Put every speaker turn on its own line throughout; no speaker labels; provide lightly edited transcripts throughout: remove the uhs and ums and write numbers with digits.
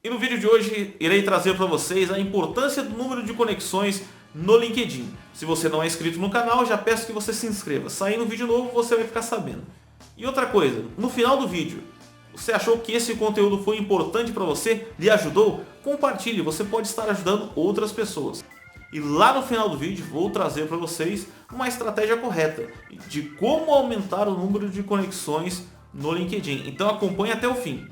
E no vídeo de hoje irei trazer para vocês a importância do número de conexões no LinkedIn. Se você não é inscrito no canal, já peço que você se inscreva. Saindo um vídeo novo, você vai ficar sabendo. E outra coisa, no final do vídeo, você achou que esse conteúdo foi importante para você? Lhe ajudou? Compartilhe, você pode estar ajudando outras pessoas. E lá no final do vídeo vou trazer para vocês uma estratégia correta de como aumentar o número de conexões no LinkedIn. Então acompanhe até o fim.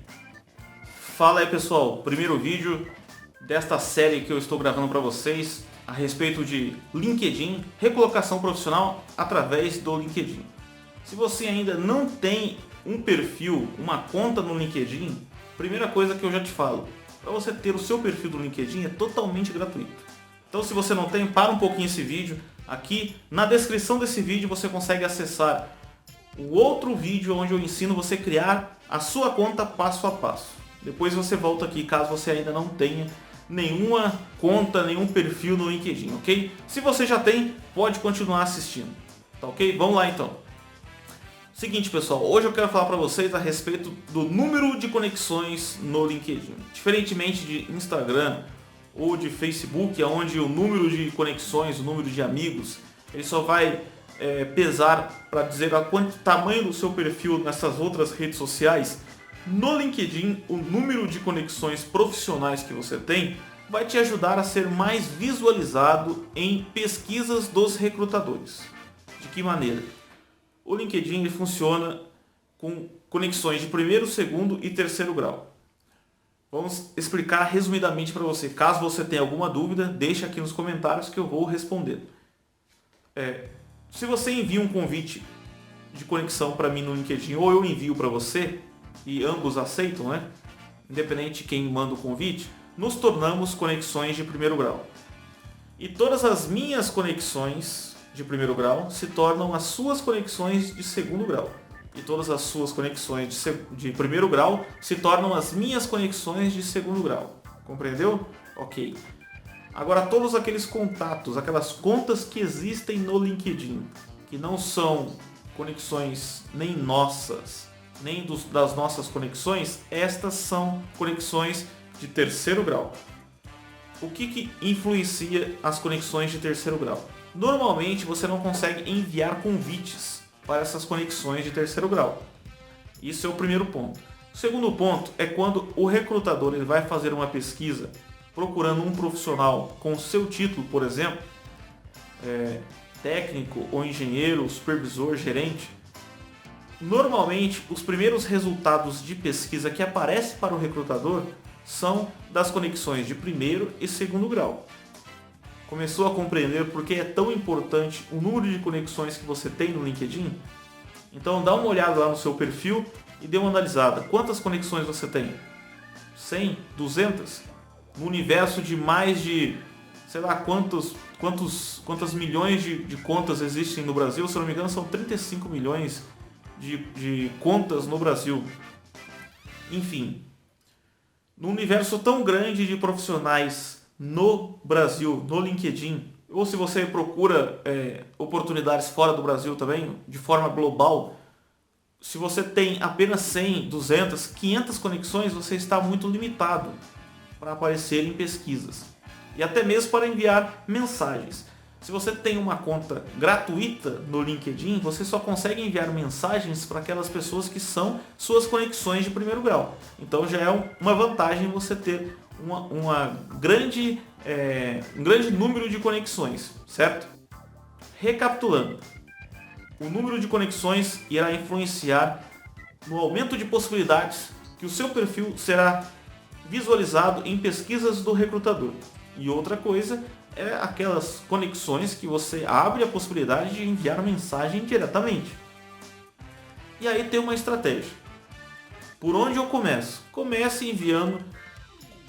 Fala aí pessoal, primeiro vídeo desta série que eu estou gravando para vocês a respeito de LinkedIn, recolocação profissional através do LinkedIn. Se você ainda não tem um perfil, uma conta no LinkedIn, primeira coisa que eu já te falo, para você ter o seu perfil do LinkedIn é totalmente gratuito. Então se você não tem, para um pouquinho esse vídeo, aqui na descrição desse vídeo você consegue acessar o outro vídeo onde eu ensino você a criar a sua conta passo a passo. Depois você volta aqui caso você ainda não tenha nenhuma conta, nenhum perfil no LinkedIn, ok? Se você já tem, pode continuar assistindo, tá ok? Vamos lá então. Seguinte pessoal, hoje eu quero falar para vocês a respeito do número de conexões no LinkedIn. Diferentemente de Instagram ou de Facebook, onde o número de conexões, o número de amigos, ele só vai pesar para dizer a quanto tamanho do seu perfil nessas outras redes sociais. No LinkedIn, o número de conexões profissionais que você tem vai te ajudar a ser mais visualizado em pesquisas dos recrutadores. De que maneira? O LinkedIn ele funciona com conexões de primeiro, segundo e terceiro grau. Vamos explicar resumidamente para você. Caso você tenha alguma dúvida, deixa aqui nos comentários que eu vou responder. Se você envia um convite de conexão para mim no LinkedIn ou eu envio para você, e ambos aceitam, né? Independente de quem manda o convite, nos tornamos conexões de primeiro grau. E todas as minhas conexões de primeiro grau se tornam as suas conexões de segundo grau. E todas as suas conexões de primeiro grau se tornam as minhas conexões de segundo grau. Compreendeu? Ok. Agora todos aqueles contatos, aquelas contas que existem no LinkedIn, que não são conexões nem nossas, nem das nossas conexões, estas são conexões de terceiro grau. O que influencia as conexões de terceiro grau? Normalmente você não consegue enviar convites para essas conexões de terceiro grau. Isso é o primeiro ponto. O segundo ponto é quando o recrutador ele vai fazer uma pesquisa procurando um profissional com seu título, por exemplo, técnico ou engenheiro, supervisor, gerente. Normalmente, os primeiros resultados de pesquisa que aparecem para o recrutador são das conexões de primeiro e segundo grau. Começou a compreender por que é tão importante o número de conexões que você tem no LinkedIn? Então dá uma olhada lá no seu perfil e dê uma analisada. Quantas conexões você tem? 100? 200? No universo de mais de, sei lá, quantas milhões de contas existem no Brasil? Se eu não me engano, são 35 milhões de contas no Brasil. Enfim, no universo tão grande de profissionais no Brasil, no LinkedIn, ou se você procura oportunidades fora do Brasil também, de forma global, se você tem apenas 100, 200, 500 conexões, você está muito limitado para aparecer em pesquisas e até mesmo para enviar mensagens. Se você tem uma conta gratuita no LinkedIn, você só consegue enviar mensagens para aquelas pessoas que são suas conexões de primeiro grau. Então já é uma vantagem você ter um grande número de conexões, certo? Recapitulando, o número de conexões irá influenciar no aumento de possibilidades que o seu perfil será visualizado em pesquisas do recrutador. E outra coisa é aquelas conexões que você abre a possibilidade de enviar mensagem diretamente. E aí tem uma estratégia. Por onde eu começo? Comece enviando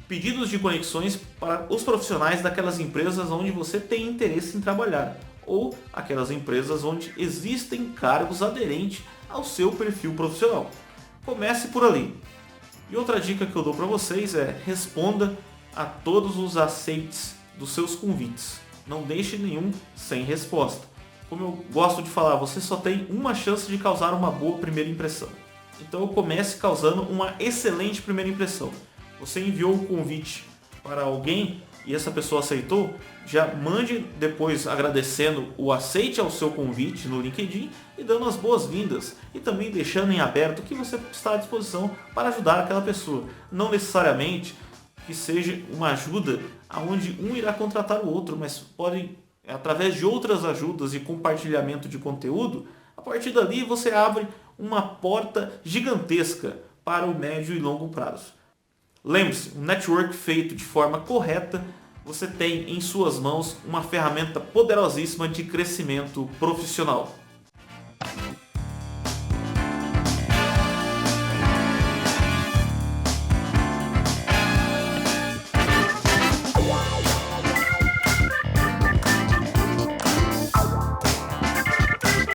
pedidos de conexões para os profissionais daquelas empresas onde você tem interesse em trabalhar, ou aquelas empresas onde existem cargos aderentes ao seu perfil profissional. Comece por ali. E outra dica que eu dou para vocês é responda a todos os aceites dos seus convites. Não deixe nenhum sem resposta. Como eu gosto de falar, você só tem uma chance de causar uma boa primeira impressão. Então comece causando uma excelente primeira impressão. Você enviou o convite para alguém e essa pessoa aceitou, já mande depois agradecendo o aceite ao seu convite no LinkedIn e dando as boas-vindas e também deixando em aberto que você está à disposição para ajudar aquela pessoa. Não necessariamente que seja uma ajuda onde um irá contratar o outro, mas pode, através de outras ajudas e compartilhamento de conteúdo, a partir dali você abre uma porta gigantesca para o médio e longo prazo. Lembre-se, um network feito de forma correta, você tem em suas mãos uma ferramenta poderosíssima de crescimento profissional.